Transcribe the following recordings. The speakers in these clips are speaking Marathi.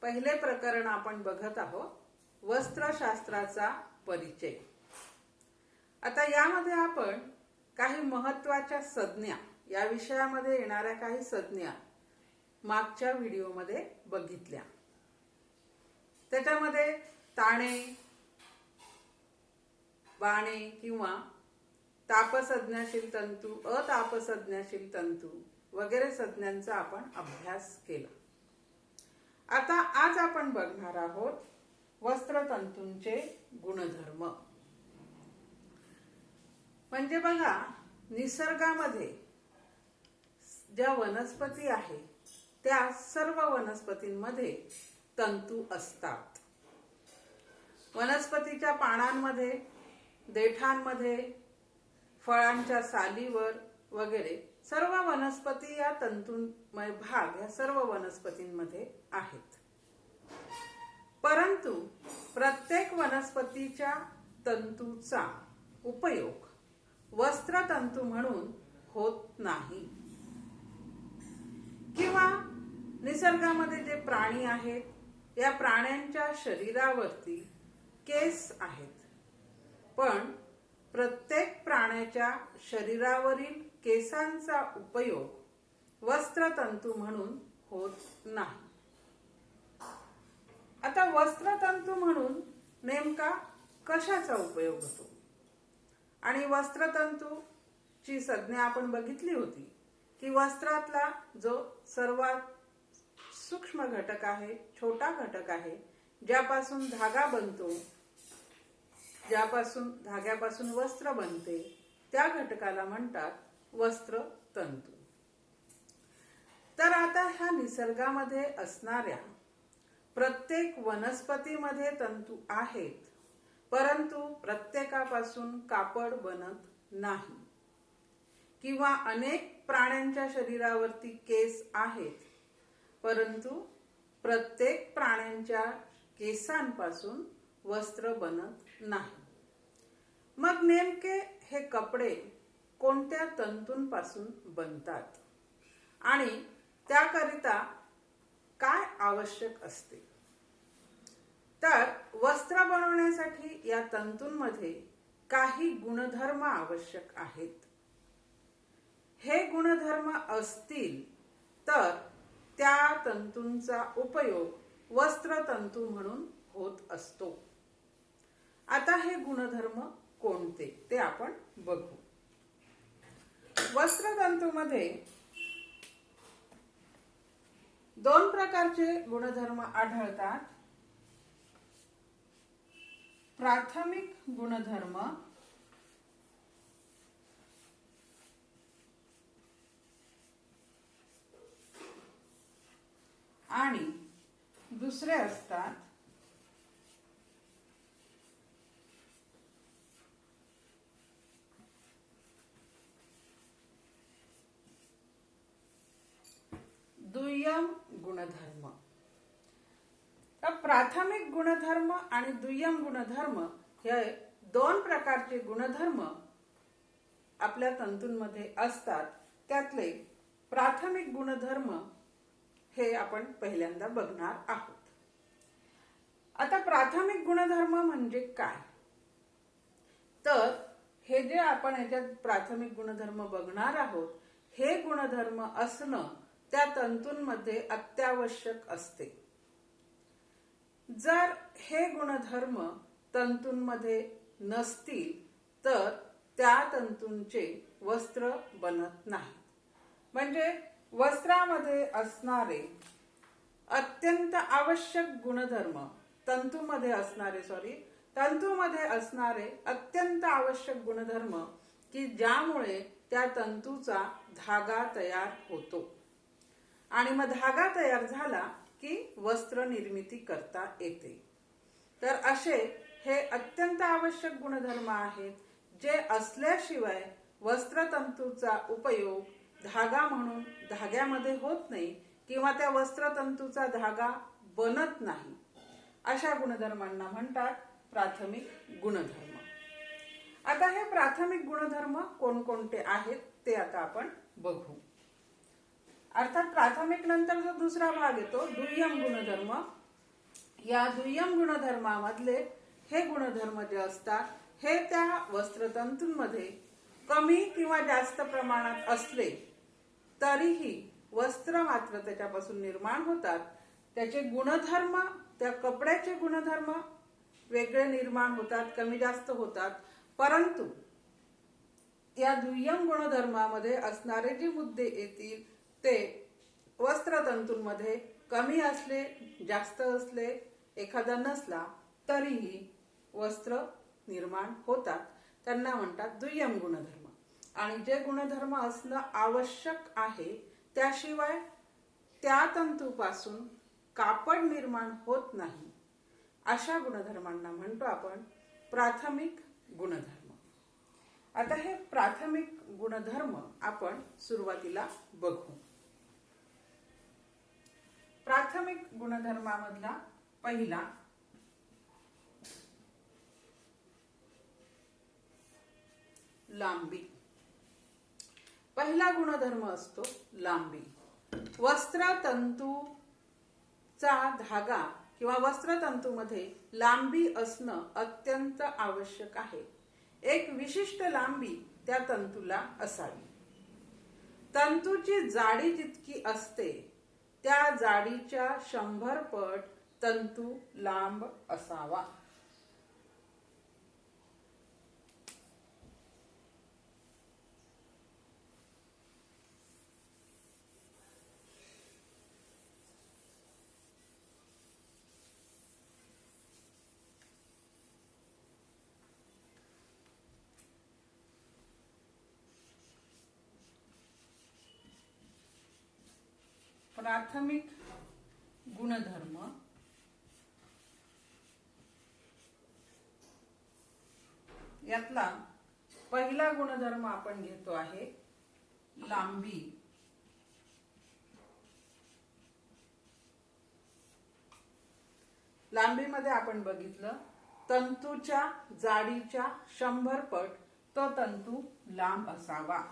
पहिले प्रकरण आपण बघत आहोत वस्त्रशास्त्राचा परिचय। आता यामध्ये आपण काही महत्त्वाच्या संज्ञा या विषयामध्ये येणाऱ्या काही संज्ञा मागच्या व्हिडिओमध्ये बघितल्या। त्याच्यामध्ये ताणे, बाणे किंवा तापसंज्ञाशील तंतू, अतापसंज्ञाशील तंतू वगैरे संज्ञांचा आपण अभ्यास केला। आता आज आपण बघणार आहोत वस्त्रतंतूंचे गुणधर्म। म्हणजे बघा, निसर्गामध्ये ज्या वनस्पती आहे त्या सर्व वनस्पतींमध्ये तंतू असतात। वनस्पतीच्या पानांमध्ये, देठांमध्ये, फळांच्या सालीवर वगैरे सर्व वनस्पती या तंतुमय भाग या सर्व वनस्पतींमध्ये आहेत। परंतु प्रत्येक वनस्पतीच्या तंतूचा उपयोग वस्त्रतंतू म्हणून होत नाही। किंवा निसर्गामध्ये जे प्राणी आहेत या प्राण्यांच्या शरीरावरती केस आहेत, पण प्रत्येक प्राण्याच्या शरीरावरील केसांचा उपयोग वस्त्रतंतू म्हणून होत नाही। आता वस्त्रतंतू म्हणून नेमका कशाचा उपयोग होतो? आणि वस्त्रतंतूची संज्ञा आपण बघितली होती की वस्त्रातला जो सर्वात सूक्ष्म घटक आहे, छोटा घटक आहे, ज्यापासून धागा बनतो, ज्यापासून धाग्यापासून वस्त्र बनते, त्या घटकाला म्हणतात वस्त्रतंतू। तर आता ह्या निसर्गामध्ये असणाऱ्या प्रत्येक वनस्पतीमध्ये तंतू आहेत, परंतु प्रत्येकापासून कापड बनत नाही। किंवा अनेक प्राण्यांच्या शरीरावरती केस आहेत, परंतु प्रत्येक प्राण्यांच्या केसांपासून वस्त्र बनत नाही। मग नेमके हे कपडे कोणत्या तंतूंपासून बनतात आणि त्याकरिता काय आवश्यक असते? तर वस्त्र बनवण्यासाठी या तंतूंमध्ये काही गुणधर्म आवश्यक आहेत। हे गुणधर्म असतील तर त्या तंतूंचा उपयोग वस्त्रतंतू म्हणून होत असतो। आता हे गुणधर्म कोणते ते आपण बघू। वस्त्रतंतूमध्ये दोन प्रकारचे गुणधर्म आढळतात। प्राथमिक गुणधर्म आणि दुसरे असतात दुय्यम गुणधर्म। तर प्राथमिक गुणधर्म आणि दुय्यम गुणधर्म हे दोन प्रकारचे गुणधर्म आपल्या तंतूंमध्ये असतात। त्यातले प्राथमिक गुणधर्म हे आपण पहिल्यांदा बघणार आहोत। आता प्राथमिक गुणधर्म म्हणजे काय? तर हे जे आपण याच्यात प्राथमिक गुणधर्म बघणार आहोत, हे गुणधर्म असणं त्या तंतूंमध्ये अत्यावश्यक असते। जर हे गुणधर्म तंतूंमध्ये नसतील तर त्या तंतूंचे वस्त्र बनत नाही। म्हणजे वस्त्रामध्ये असणारे अत्यंत आवश्यक गुणधर्म तंतूमध्ये असणारे अत्यंत आवश्यक गुणधर्म की ज्यामुळे त्या तंतूचा धागा तयार होतो आणि मग धागा तयार झाला की वस्त्र निर्मिती करता येते। तर असे हे अत्यंत आवश्यक गुणधर्म आहेत, जे असल्याशिवाय वस्त्रतंतूचा उपयोग धागा म्हणून धाग्यामध्ये होत नाही किंवा त्या वस्त्रतंतूचा धागा बनत नाही। अशा गुणधर्मांना म्हणतात प्राथमिक गुणधर्म। आता हे प्राथमिक गुणधर्म कोणकोणते आहेत ते आता आपण बघू। अर्थात प्राथमिक नंतर जो दुसरा भाग येतो दुय्यम गुणधर्म, या दुय्यम गुणधर्मामधले हे गुणधर्म जे असतात हे त्या वस्त्रतंतूंमध्ये कमी किंवा जास्त प्रमाणात असले तरीही वस्त्र मात्र त्याच्यापासून निर्माण होतात. त्याचे गुणधर्म, त्या कपड्याचे गुणधर्म वेगळे निर्माण होतात, कमी जास्त होतात. परंतु या दुय्यम गुणधर्मामध्ये असणारे जे मुद्दे येतील ते वस्त्रतंतूंमध्ये कमी असले, जास्त असले, एखादा नसला तरीही वस्त्र निर्माण होतात. त्यांना म्हणतात दुय्यम गुणधर्म. आणि जे गुणधर्म असणं आवश्यक आहे त्याशिवाय त्या तंतूपासून कापड निर्माण होत नाही अशा गुणधर्मांना म्हणतो आपण प्राथमिक गुणधर्म. आता हे प्राथमिक गुणधर्म आपण सुरुवातीला बघू. प्राथमिक गुणधर्मामधला पहिला लांबी. पहिला गुणधर्म असतो लांबी. वस्त्रतंतूचा धागा किंवा वस्त्रतंतूमध्ये लांबी असणं अत्यंत आवश्यक आहे. एक विशिष्ट लांबी त्या तंतूला असावी. तंतूची जाडी जितकी असते त्या जाडीच्या 100 पट तंतू लांब असावा. प्राथमिक गुणधर्म यातला पहिला गुणधर्म आपण घेतो आहे लांबी. लांबीमध्ये आपण बघितलं तंतूच्या जाडीच्या 100 पट तो तंतू लांब असावा.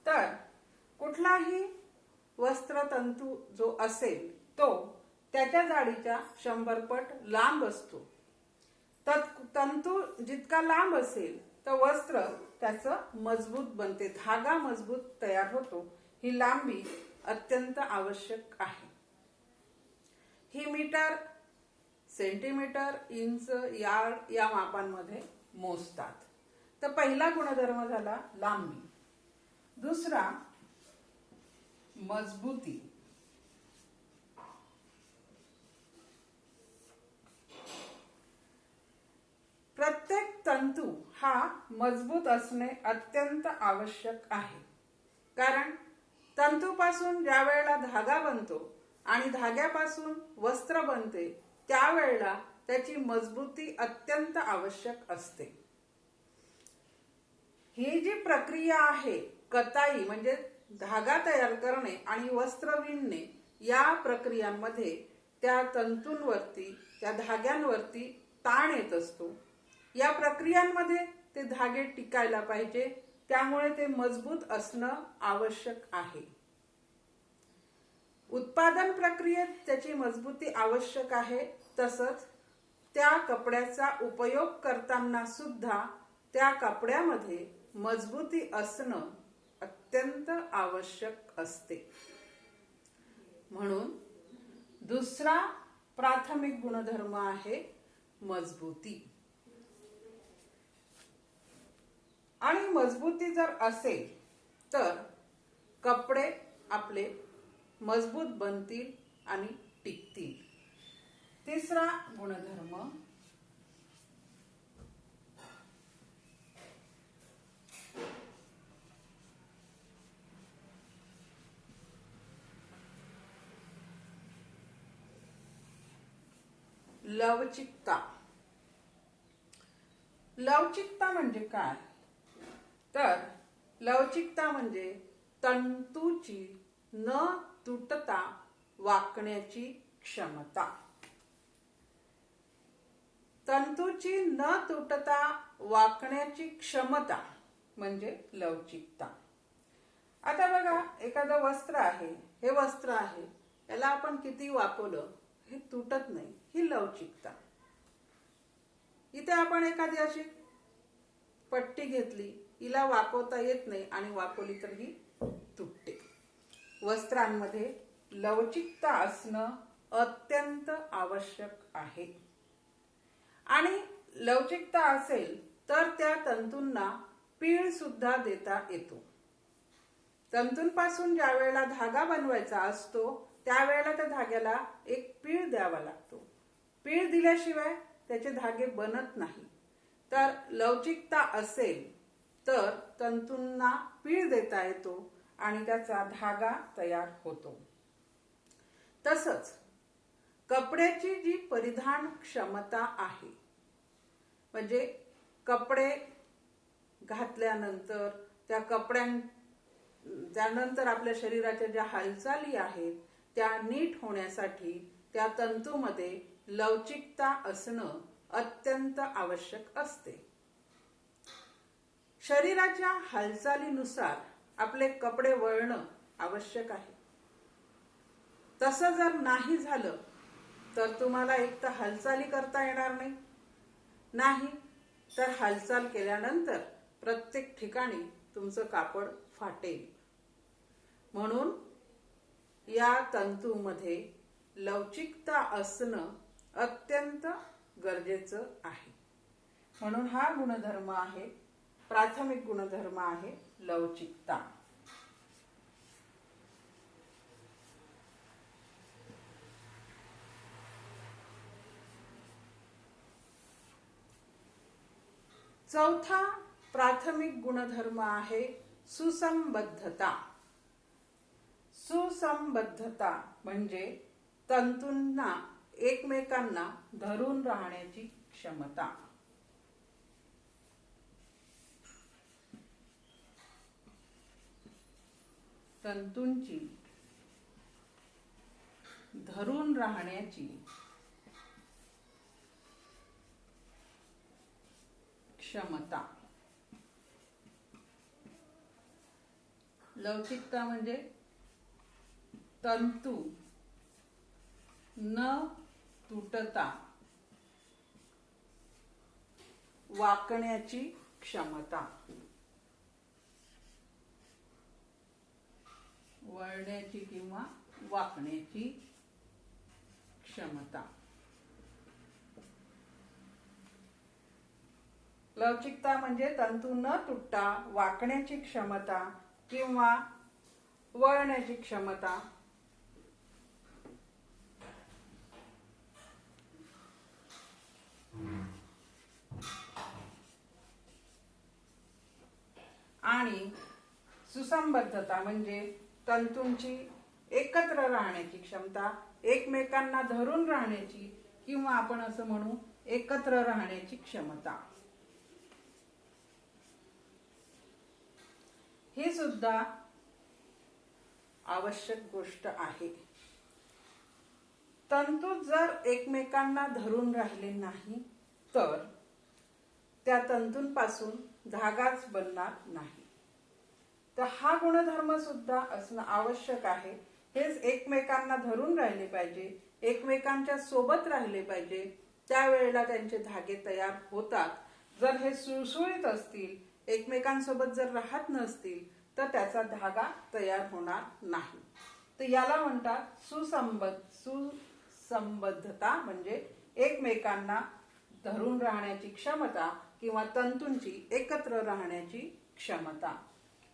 तर कुठलाही वस्त्रतंतू जो असेल तो त्याच्या जाडीच्या 100 पट लांब असतो. तर तंतू जितका लांब असेल तर वस्त्र त्याचं मजबूत बनते, धागा मजबूत तयार होतो. ही लांबी अत्यंत आवश्यक आहे. ही मीटर, सेंटीमीटर, इंच, यार्ड या मापांमध्ये मोजतात. तर पहिला गुणधर्म झाला लांबी. दुसरा मजबूती. प्रत्येक तंतू हा मजबूत असणे अत्यंत आवश्यक आहे. कारण तंतूपासून ज्या वेळेला धागा बनतो आणि धाग्यापासून वस्त्र बनते त्यावेळेला त्याची मजबूती अत्यंत आवश्यक असते. ही जी प्रक्रिया आहे कताई म्हणजे धागा तयार करणे आणि वस्त्र विणणे या प्रक्रियांमध्ये त्या तंतूंवरती, त्या धाग्यांवरती ताण येत असतो. या प्रक्रियांमध्ये ते धागे टिकायला पाहिजे, त्यामुळे ते मजबूत असणं आवश्यक आहे. उत्पादन प्रक्रियेत त्याची मजबूती आवश्यक आहे. तसंच त्या कपड्याचा उपयोग करताना सुद्धा त्या कपड्यामध्ये मजबूती असणं अत्यंत आवश्यक असते. म्हणून दुसरा प्राथमिक गुणधर्म आहे मजबूती. आणि मजबूती जर असेल तर कपडे आपले मजबूत बनतील आणि टिकतील. तिसरा गुणधर्म लवचिकता. लवचिकता म्हणजे काय? तर लवचिकता म्हणजे तंतूची न तुटता वाकण्याची क्षमता. तंतूची न तुटता वाकण्याची क्षमता म्हणजे लवचिकता. आता बघा, एखादं वस्त्र आहे, हे वस्त्र आहे, याला आपण किती वाकवलं हे तुटत नाही, ही लवचिकता. इथे आपण एखादी अशी पट्टी घेतली, हिला वाकवता येत नाही आणि वाकवली तर ही तुटते. वस्त्रांमध्ये लवचिकता असणं अत्यंत आवश्यक आहे. आणि लवचिकता असेल तर त्या तंतूंना पीळ सुद्धा देता येतो. तंतूंपासून ज्या वेळेला धागा बनवायचा असतो त्यावेळेला त्या धाग्याला एक पीळ द्यावा लागतो. पीळ दिल्याशिवाय त्याचे धागे बनत नाही. तर लवचिकता असेल तर तंतूंना पीळ देता येतो आणि त्याचा धागा तयार होतो. तसंच कपड्याची जी परिधान क्षमता आहे, म्हणजे कपडे घातल्यानंतर त्यानंतर आपल्या शरीराच्या ज्या हालचाली आहेत त्या नीट होण्यासाठी त्या तंतूमध्ये लवचिकता असणं अत्यंत आवश्यक असते. शरीराच्या हालचालीनुसार आपले कपडे वळणं आवश्यक आहे. तसं जर नाही झालं तर तुम्हाला एक तर हालचाली करता येणार नाही, तर हालचाल केल्यानंतर प्रत्येक ठिकाणी तुमचं कापड फाटेल. म्हणून या तंतूमध्ये लवचिकता असणं अत्यंत गरजेचं आहे. म्हणून हा गुणधर्म आहे, प्राथमिक गुणधर्म आहे लवचिकता. चौथा प्राथमिक गुणधर्म आहे सुसंबद्धता. सुसंबद्धता म्हणजे तंतूंना एकमेकांना धरून राहण्याची क्षमता. तंतूंची धरून राहण्याची क्षमता. लवचिकता म्हणजे तंतू न तुटता वाकण्याची क्षमता, वळण्याची किंवा वाकण्याची क्षमता. लवचिकता म्हणजे तंतू न तुटता वाकण्याची क्षमता किंवा वळण्याची क्षमता. आणि सुसंबद्धता म्हणजे तंतूंची एकत्र राहण्याची क्षमता, एकमेकांना धरून राहण्याची किंवा आपण असं म्हणू एकत्र राहण्याची क्षमता. ही सुद्धा आवश्यक गोष्ट आहे. तंतू जर एकमेकांना धरून राहिले नाही तर त्या तंतूंपासून धागाच बनणार नाही. तर हा गुणधर्म सुद्धा असणं आवश्यक आहे. हेच एकमेकांना धरून राहिले पाहिजे, एकमेकांच्या सोबत राहिले पाहिजे, त्यावेळेला त्यांचे धागे तयार होतात. जर हे सुळसुळीत असतील, एकमेकांसोबत जर राहत नसतील तर त्याचा धागा तयार होणार नाही. तर याला म्हणतात सुसंबद्धता, म्हणजे एकमेकांना धरून राहण्याची क्षमता किंवा तंतूंची एकत्र राहण्याची क्षमता.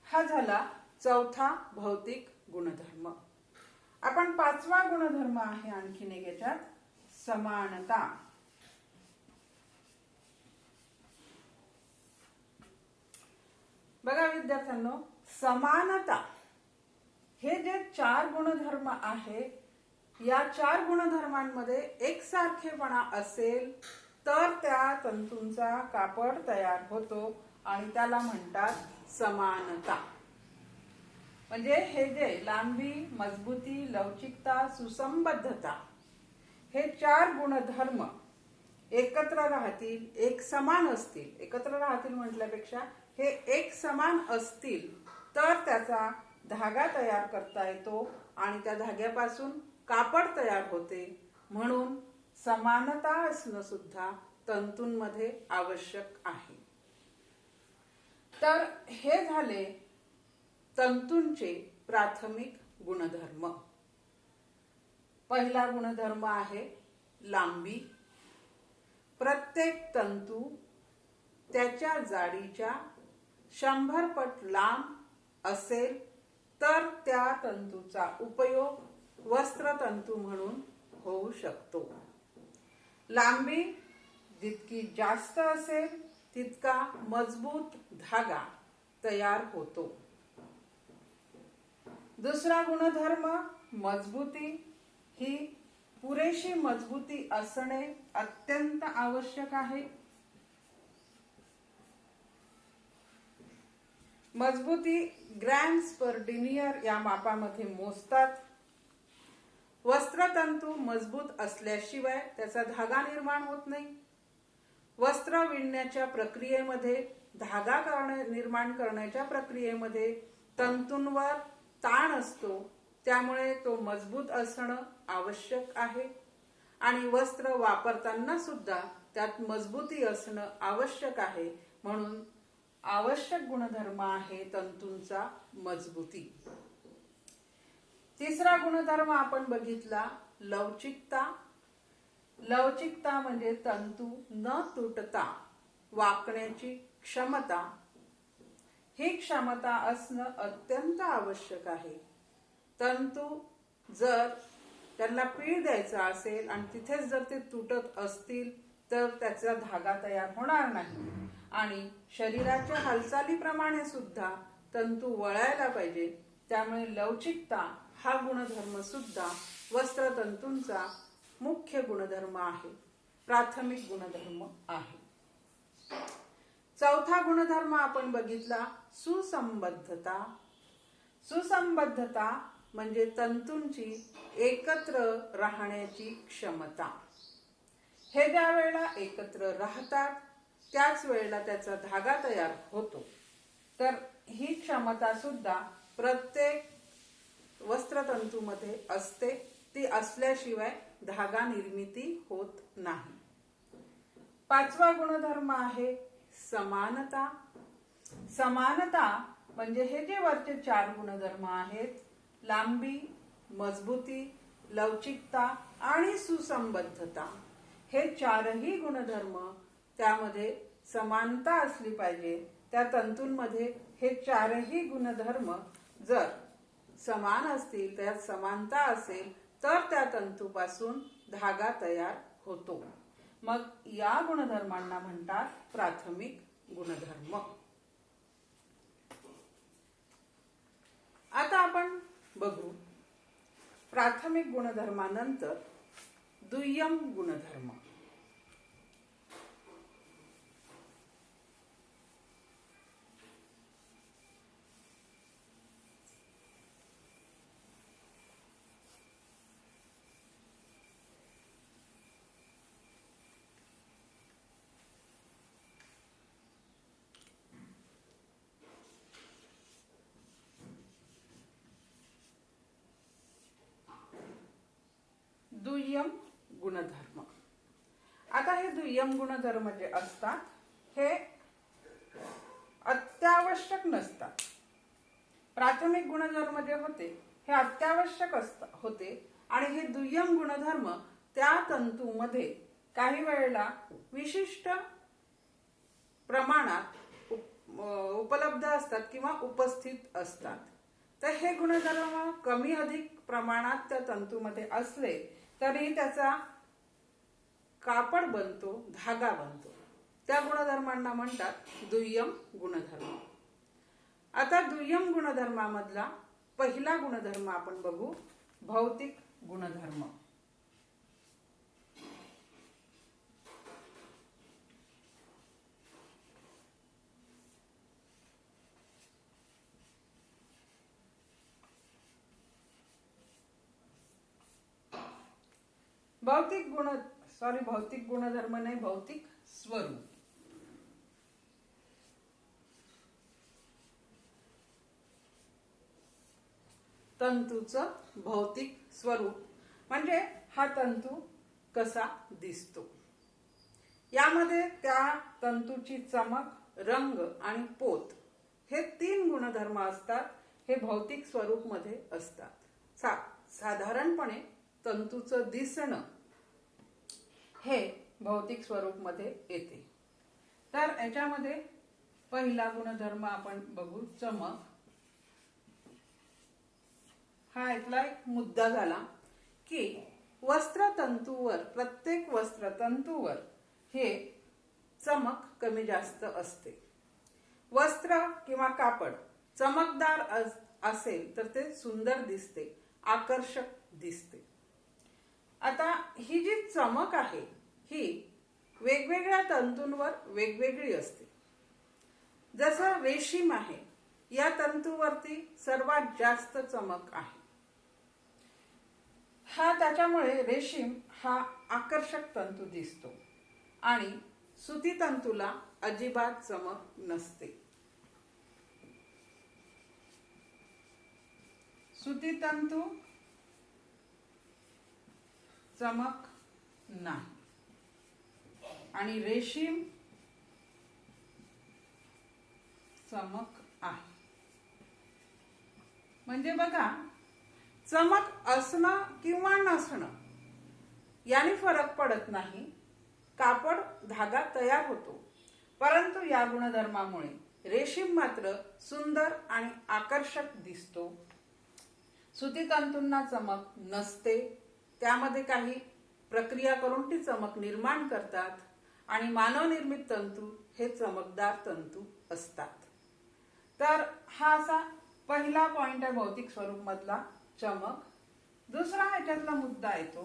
हा झाला चौथा भौतिक गुणधर्म. आपण पाचवा गुणधर्म आहे आणखीन एक याच्यात, समानता. बघा विद्यार्थ्यांनो, समानता हे जे चार गुणधर्म आहे, या चार गुणधर्मांमध्ये एकसारखेपणा असेल तर त्या तंतूंचा कापड तयार होतो आणि त्याला म्हणतात समानता. म्हणजे हे जे लांबी, मजबूती, लवचिकता, सुसंबद्धता हे चार गुणधर्म एकत्र राहतील, एक समान असतील. एकत्र राहतील म्हटल्यापेक्षा हे एक समान असतील तर त्याचा धागा तयार करता येतो आणि त्या धाग्यापासून कापड तयार होते. म्हणून समानता असणं सुद्धा तंतूंमध्ये आवश्यक आहे. तर हे झाले तंतूंचे प्राथमिक गुणधर्म. पहिला गुणधर्म आहे लांबी. प्रत्येक तंतू त्याच्या जाडीच्या 100 पट लांब असेल तर त्या तंतूचा उपयोग वस्त्रतंतू म्हणून होऊ शकतो. लांबी जितकी जास्त असेल तितका मजबूत धागा तयार होतो. दुसरा गुणधर्म मजबूती. ही पुरेशी मजबूती असणे अत्यंत आवश्यक आहे. मजबूती ग्रॅम्स पर डिनियर या मापामध्ये मोजतात. वस्त्रतंतू मजबूत असल्याशिवाय त्याचा धागा निर्माण होत नाही. वस्त्र विणण्याच्या प्रक्रियेमध्ये धागा निर्माण करण्याच्या प्रक्रियेमध्ये तंतूंवर ताण असतो, त्यामुळे तो मजबूत असणं आवश्यक आहे. आणि वस्त्र वापरताना सुद्धा त्यात मजबूती असणं आवश्यक आहे. म्हणून आवश्यक गुणधर्म आहे तंतूंचा मजबूती. तिसरा गुणधर्म आपण बघितला लवचिकता. लवचिकता म्हणजे तंतू न तुटता वाकण्याची क्षमता. ही क्षमता असणं अत्यंत आवश्यक आहे. तंतू जर त्यांना पीळ द्यायचा असेल आणि तिथेच जर ते तुटत असतील तर त्याचा धागा तयार होणार नाही. आणि शरीराच्या हालचालीप्रमाणे सुद्धा तंतू वळायला पाहिजे. त्यामुळे लवचिकता हा गुणधर्म सुद्धा वस्त्रतंतूंचा मुख्य गुणधर्म आहे, प्राथमिक गुणधर्म आहे. चौथा गुणधर्म आपण बघितला सुसंबद्धता. सुसंबद्धता म्हणजे तंतूंची एकत्र राहण्याची क्षमता. हे ज्या वेळेला एकत्र राहतात त्याच वेळेला त्याचा धागा तयार होतो. तर ही क्षमता सुद्धा प्रत्येक वस्त्रतंतूमध्ये असते. ती असल्याशिवाय धागा निर्मिती होत नाही. पाचवा गुणधर्म आहे समानता. समानता म्हणजे हे जे वरचे 4 गुणधर्म आहेत, लांबी, मजबूती, लवचिकता आणि सुसंबद्धता, हे 4ही गुणधर्म त्यामध्ये समानता असली पाहिजे. त्या तंतूंमध्ये हे 4ही गुणधर्म जर समान असतील, त्यात समानता असेल तर त्या तंतूपासून धागा तयार होतो. मग या गुणधर्मांना म्हणतात प्राथमिक गुणधर्म. आता आपण बघू प्राथमिक गुणधर्मानंतर दुय्यम गुणधर्म. दुय्यम गुणधर्म. आता हे दुय्यम गुणधर्म जे असतात हे अत्यावश्यक नसतात. प्राथमिक गुणधर्म जे होते हे अत्यावश्यक होते आणि हे दुय्यम गुणधर्म त्या तंतूमध्ये काही वेळेला विशिष्ट प्रमाणात उपलब्ध असतात किंवा उपस्थित असतात. तर हे गुणधर्म कमी अधिक प्रमाणात त्या तंतूमध्ये असले तरी त्याचा कापड बनतो, धागा बनतो. त्या गुणधर्मांना म्हणतात दुय्यम गुणधर्म. आता दुय्यम गुणधर्मामधला पहिला गुणधर्म आपण बघू भौतिक गुणधर्म. भौतिक गुण भौतिक गुणधर्म नाही, भौतिक स्वरूप. तंतूचं भौतिक स्वरूप म्हणजे हा तंतू कसा दिसतो. यामध्ये त्या तंतूची चमक, रंग आणि पोत हे 3 गुणधर्म असतात. हे भौतिक स्वरूप मध्ये असतात. साधारणपणे तंतूचं दिसणं हे भौतिक स्वरूप मध्ये येते. तर याच्यामध्ये पहिला गुणधर्म आपण बघू, चमक. हा इथला एक मुद्दा झाला की वस्त्रतंतूवर, प्रत्येक वस्त्रतंतूवर हे चमक कमी जास्त असते. वस्त्र किंवा कापड चमकदार असेल तर ते सुंदर दिसते, आकर्षक दिसते. आता ही जी चमक आहे ही वेगवेगळ्या तंतूंवर वेगवेगळी असते. जसं रेशीम आहे, या तंतूवरती सर्वात जास्त चमक आहे. त्याच्यामुळे रेशीम हा आकर्षक तंतू दिसतो आणि सुती तंतूला अजिबात चमक नसते. सुती तंतू चमक नाही आणि रेशीम चमक आहे. म्हणजे बघा, चमक असणं किंवा नसणं याने फरक पडत नाही. कापड, धागा तयार होतो, परंतु या गुणधर्मामुळे रेशीम मात्र सुंदर आणि आकर्षक दिसतो. सुती तंतूंना चमक नसते, त्यामध्ये काही प्रक्रिया करून ती चमक निर्माण करतात आणि मानवनिर्मित तंतू हे चमकदार तंतू असतात. तर हा असा पहिला पॉइंट आहे भौतिक स्वरूप मधला, चमक. दुसरा ह्याच्यातला मुद्दा येतो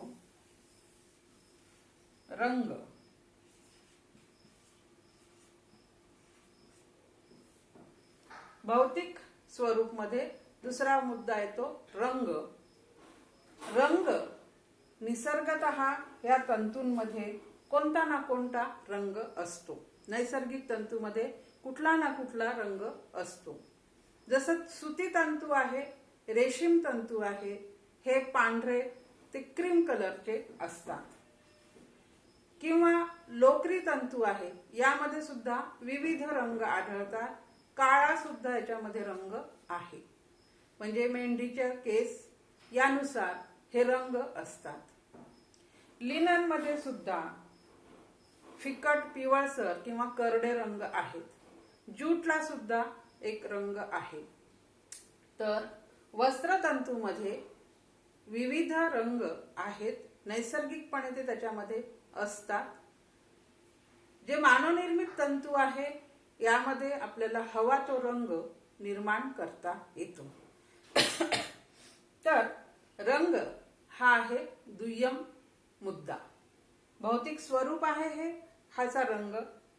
रंग. भौतिक स्वरूप मध्ये दुसरा मुद्दा येतो रंग. रंग निसर्गतः या तंतूंमध्ये कोणता ना कोणता रंग असतो. नैसर्गिक तंतूमध्ये कुठला ना कुठला रंग असतो. जसं सुती तंतू आहे, रेशीम तंतू आहे, हे पांढरे ते क्रीम कलरचे असतात. किंवा लोकरी तंतू आहे, यामध्ये सुद्धा विविध रंग आढळतात. काळा सुद्धा याच्यामध्ये रंग आहे. म्हणजे मेंढीचे केस यानुसार हे रंग असतात. लिनन मध्ये सुद्धा फिकट पिवळसर किंवा करडे रंग आहेत. ज्यूटला सुद्धा एक रंग आहे. तर वस्त्रतंतूमध्ये विविध रंग आहेत, नैसर्गिकपणे ते त्याच्यामध्ये असतात. जे मानवनिर्मित तंतू आहे यामध्ये आपल्याला हवा तो रंग निर्माण करता येतो. तर रंग हा आहे दुय्यम मुद्दा. भौतिक स्वरूप आहे ह्याचा रंग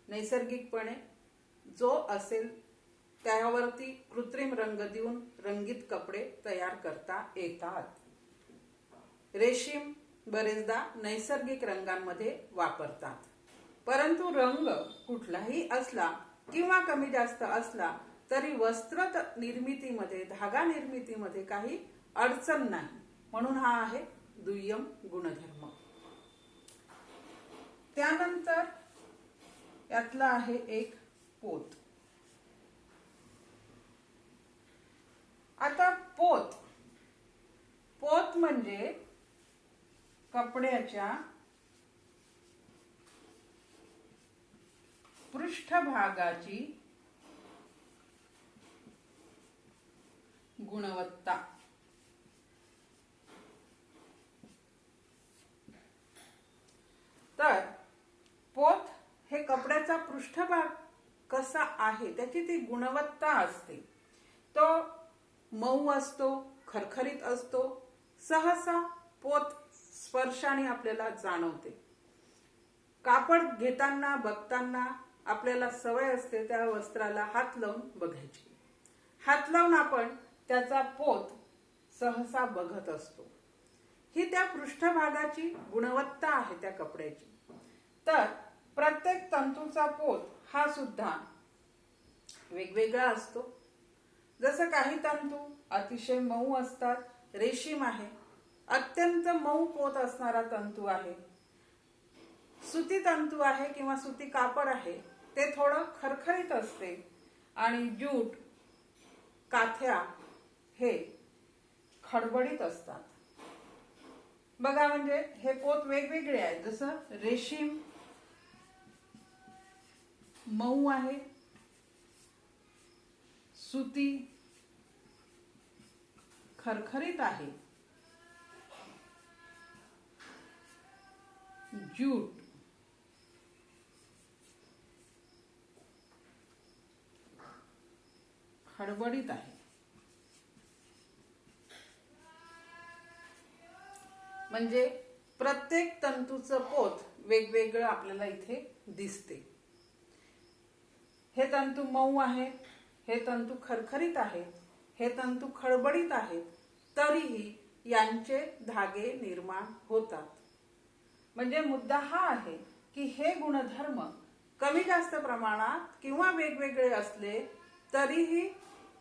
नैसर्गिकपणे जो असेल त्यावरती कृत्रिम रंग देऊन रंगीत कपडे तयार करता येतात. रेशीम बरेचदा नैसर्गिक रंगांमध्ये वापरतात. परंतु रंग कुठलाही असला किंवा कमी जास्त असला तरी वस्त्र निर्मितीमध्ये, धागा निर्मितीमध्ये काही अडचण नाही. म्हणून हा आहे दुय्यम गुणधर्म. त्यानंतर यातला आहे एक पोत. आता पोत म्हणजे कपड्याच्या पृष्ठभागाची गुणवत्ता. तर पोत हे कपड्याचा पृष्ठभाग कसा आहे त्याची ती गुणवत्ता असते. तो मऊ असतो, खरखरीत असतो. सहसा पोत स्पर्शाने आपल्याला जाणवते. कापड घेताना, बघताना आपल्याला सवय असते त्या वस्त्राला हात लावून बघायची. हात लावून आपण त्याचा पोत सहसा बघत असतो. ही त्या पृष्ठभागाची गुणवत्ता आहे त्या कपड्याची. तर प्रत्येक तंतूचा पोत हा सुद्धा वेगवेगळा असतो. जसं काही तंतू अतिशय मऊ असतात, रेशीम आहे, अत्यंत मऊ पोत असणारा तंतू आहे. सुती तंतू आहे किंवा सुती कापड आहे ते थोडं खरखरीत असते. आणि ज्यूट, काथ्या हे खडबडीत असतात. बघा, म्हणजे हे पोत वेगवेगळे आहेत. जसं रेशीम मऊ आहे, सुती खरखरीत आहे, ज्यूट खडबडीत आहे. म्हणजे प्रत्येक तंतूचं पोत वेगवेगळं आपल्याला इथे दिसते. हे तंतू मऊ आहेत, हे तंतू खरखरीत आहेत, हे तंतू खडबडीत आहेत, तरीही यांचे धागे निर्माण होतात. म्हणजे मुद्दा हा आहे की हे गुणधर्म कमी जास्त प्रमाणात किंवा वेगवेगळे असले तरीही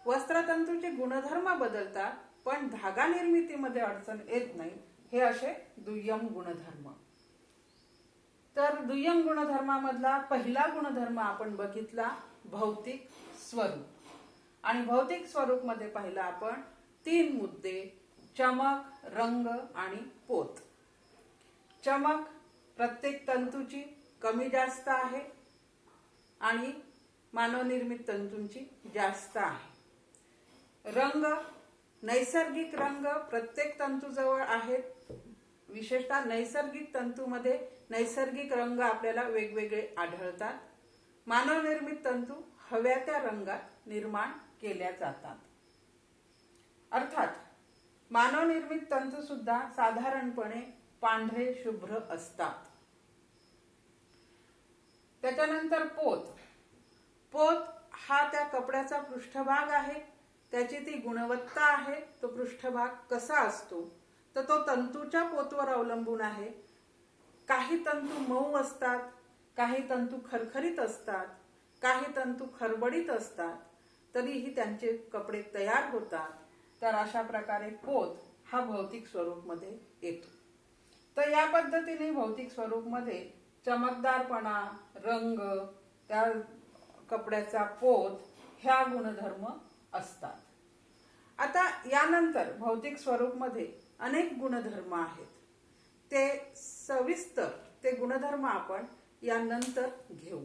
वस्त्रतंतूचे गुणधर्म बदलतात, पण धागा निर्मितीमध्ये अडचण येत नाही. हे असे दुय्यम गुणधर्म. तर दुय्यम गुणधर्मामधला पहिला गुणधर्म आपण बघितला भौतिक स्वरूप. आणि भौतिक स्वरूप मध्ये पाहिला आपण 3 मुद्दे: चमक, रंग आणि पोत. चमक प्रत्येक तंतूची कमी जास्त आहे आणि मानवनिर्मित तंतूंची जास्त आहे. रंग, नैसर्गिक रंग प्रत्येक तंतूजवळ आहेत. विशेषतः नैसर्गिक तंतूमध्ये नैसर्गिक रंग आपल्याला वेगवेगळे आढळतात. मानवनिर्मित तंतू हव्या त्या रंगात निर्माण केल्या जातात. अर्थात मानवनिर्मित तंतू सुद्धा साधारणपणे पांढरे शुभ्र असतात. त्याच्यानंतर पोत. पोत हा त्या कपड्याचा पृष्ठभाग आहे, त्याची ती गुणवत्ता आहे. तो पृष्ठभाग कसा असतो तर तो तंतूच्या पोतवर अवलंबून आहे. काही तंतू मऊ असतात, काही तंतू खरखरीत असतात, काही तंतू खरबडीत असतात, तरीही त्यांचे कपडे तयार होतात. तर अशा प्रकारे पोत हा भौतिक स्वरूप मध्ये येतो. तर या पद्धतीने भौतिक स्वरूप मध्ये चमकदारपणा, रंग, त्या कपड्याचा पोत ह्या गुणधर्म असतात. आता यानंतर भौतिक स्वरूप मध्ये अनेक गुणधर्म आहेत. ते सविस्तर ते गुणधर्म आपण यानंतर घेऊ.